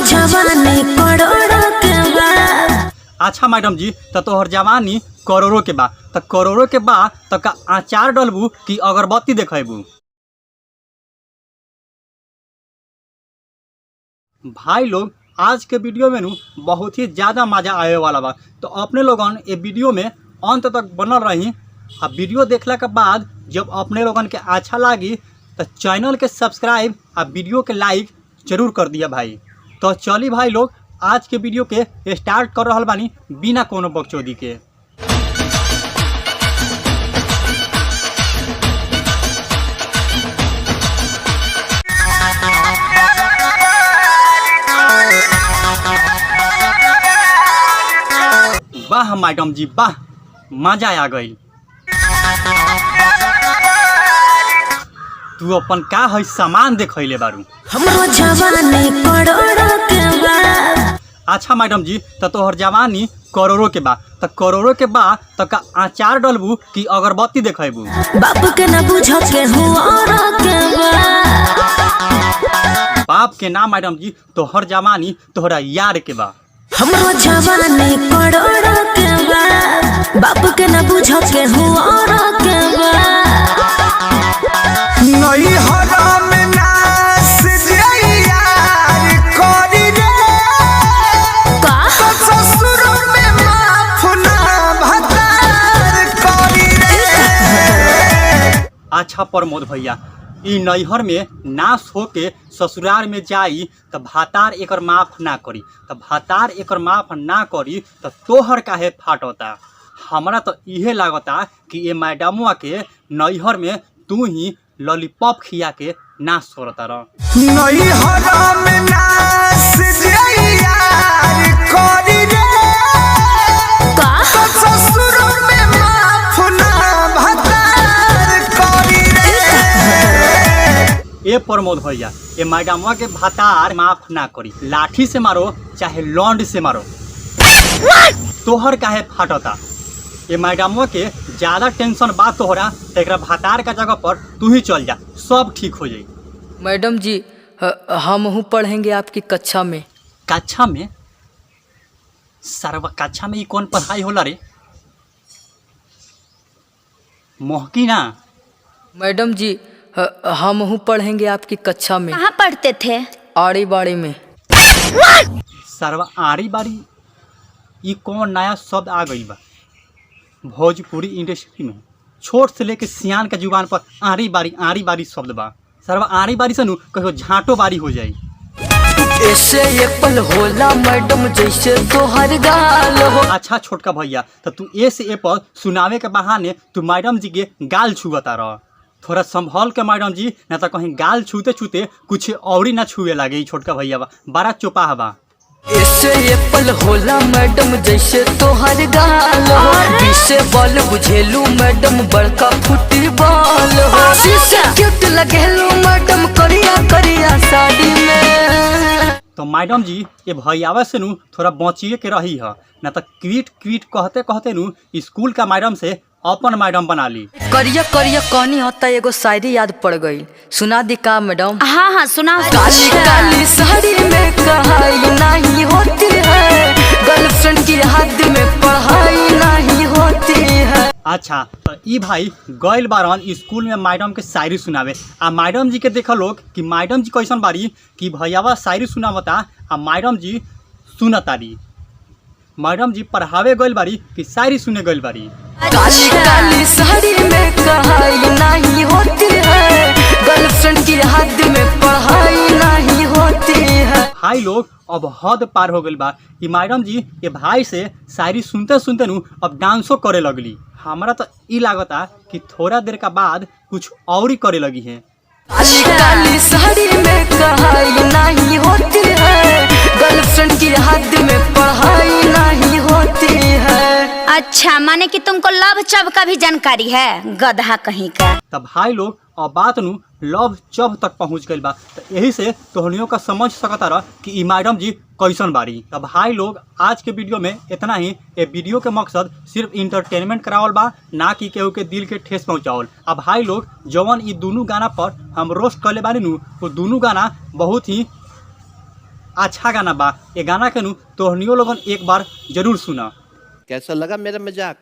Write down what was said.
जवानी करोड़ों के बा। अच्छा मैडम जी, तो तोहर जवानी करोड़ों के बा, तो करोड़ों के बा तो का अचार डलबू कि अगरबत्ती देखेबू? भाई लोग, आज के वीडियो में बहुत ही ज़्यादा मज़ा आए वाला बा, तो अपने लोगन ये वीडियो में अंत तक बनल रही। आ वीडियो देखला के बाद जब अपने लोगन के अच्छा लगी तो चैनल के सब्सक्राइब आ वीडियो के लाइक जरूर कर दिया भाई। तो चली भाई लोग, आज के वीडियो के स्टार्ट कर रहल बानी बिना कोनो बकचोदी के। वाह मैडम जी वाह, मजा आ गई। तू अपन का है सामान देखले बारू? हमरो जवानी करोड़ों के बा। अच्छा मैडम जी, तो तोहर जवानी करोड़ों के बा, तो करोड़ों के बा तो का अचार डलबू कि अगरबत्ती देखेबू? बाप के ना बुझ के हुआ के बा। बाप के ना मैडम जी, तोहर जवानी तोहरा यार के बा। हमरो जवानी करोड़ों के बा। बाप के ना बुझ के हुआ के बा। नई हराम नास यार करी रे का तो ससुर में माफ ना भतार करी रे। अच्छा प्रमोद भैया, ई नैहर में नाश होके ससुराल में जाई तो भातार एकर माफ ना करी, तो भातार एकर माफ ना करी तो तोहर काहे फाटता? हमरा तो इहे लागता कि ये मैडमवा के नैहर में तू ही लॉलीपॉप खिया के नाश करता रह। नई हराम नास यार करी रे का तो ससुर में माफ ना भतार करी रे। ए प्रमोद भैया, ये मैडमवा के भातार माफ ना करी, लाठी से मारो चाहे लौंड से मारो, तोहर काहे फाटता? ये मैडमवा के ज़्यादा टेंशन बात तोहरा, तो एकरा भातार का जगह पर तू ही चल जा, सब ठीक हो जाई। मैडम जी, हम पढ़ेंगे आपकी कक्षा में। कक्षा में? कक्षा में ये कौन पढ़ाई होला रे? मोहकी ना? मैडम जी, हम पढ़ेंगे आपकी कक्षा में। कहाँ पढ़ते थे? आड़ी बाड़ी में। सरवा आड़ी बाड़ी, ये कौन नया शब्द आ गई बा भोजपुरी इंडस्ट्री में? छोट से लेके सियान के जुबान पर आड़ी बाड़ी शब्द बा। सरवा आड़ी बाड़ी से कहो झाटो बाड़ी हो जाई। ऐसे एप्पल होला मैडम जैसे तोहर गाल हो। अच्छा छोटका भैया, तो तू ए से एप्पल सुनावे के बहाने तू मैडम जी के गाल छुअता रह। थोड़ा संभल के मैडम जी, ना तो कहीं गाल छूते छूते कुछ और ही ना छुए लागे। ई छोटका भैया बा बड़ा चोपा बा। ऐसे एप्पल होला मैडम जैसे तोहर गाल हो। जिसे बॉल बुझेलू मैडम बड़का फुटबॉल हो। जिसे क्यूट लगेलू मैडम करिया करिया साड़ी में। तो मैडम जी, ये भैयावा से थोड़ा बचिए के रही है, ना तो क्वीट क्वीट कहते कहते स्कूल का मैडम से अपन मैडम बना ली। करिया करिया कहनी होता एगो शायरी याद पड़ गई, सुना दी का मैडम? हाँ हाँ सुना। काली काली साड़ी में कहाई नहीं होती है, गर्लफ्रेंड की हद में पढ़ाई नहीं होती है। अच्छा, तो ई भाई गइल बारन स्कूल में मैडम के शायरी सुनावे, आ मैडम जी के देखल लोग कि मैडम जी कैसन बारी कि भैयावा शायरी सुनावता आ मैडम जी सुनतारी। मैडम जी पढ़ावे गइल बारी कि शायरी सुने गइल बारी? काली काली साड़ी में कहाई नहीं होती है, गर्लफ्रेंड की हद में पढ़ाई नहीं होती है। भाई लोग, अब हद पार हो गई बा। ये मैडम जी ये भाई से शायरी सुनते सुनते अब डांसो करे लगली। हमारा तो ई लागता कि थोड़ा देर का बाद कुछ और ही करे लगी है। काली काली साड़ी में कहाई नहीं होती है, गर्लफ्रेंड की हद में पढ़ाई नहीं होती है। अच्छा, माने कि तुमको लव चब का भी जानकारी है, गधा कहीं का। तब भाई लोग अब बात लव चब तक पहुंच गई बा, तो यही से तोहनियों का समझ सकता रह कि ई मैडम जी कैसन बारी। तब भाई लोग, आज के वीडियो में इतना ही। ये वीडियो के मकसद सिर्फ इंटरटेनमेंट करावल बा, ना कि केहू के दिल के ठेस पहुँचावल। अब भाई लोग, जवन ई दोनों गाना पर हम रोस्ट कर ले बानी वो दोनों गाना बहुत ही अच्छा गाना बा। ये गाना के नु तोहनियो लोगन एक बार जरूर सुना। कैसा लगा मेरा मजाक?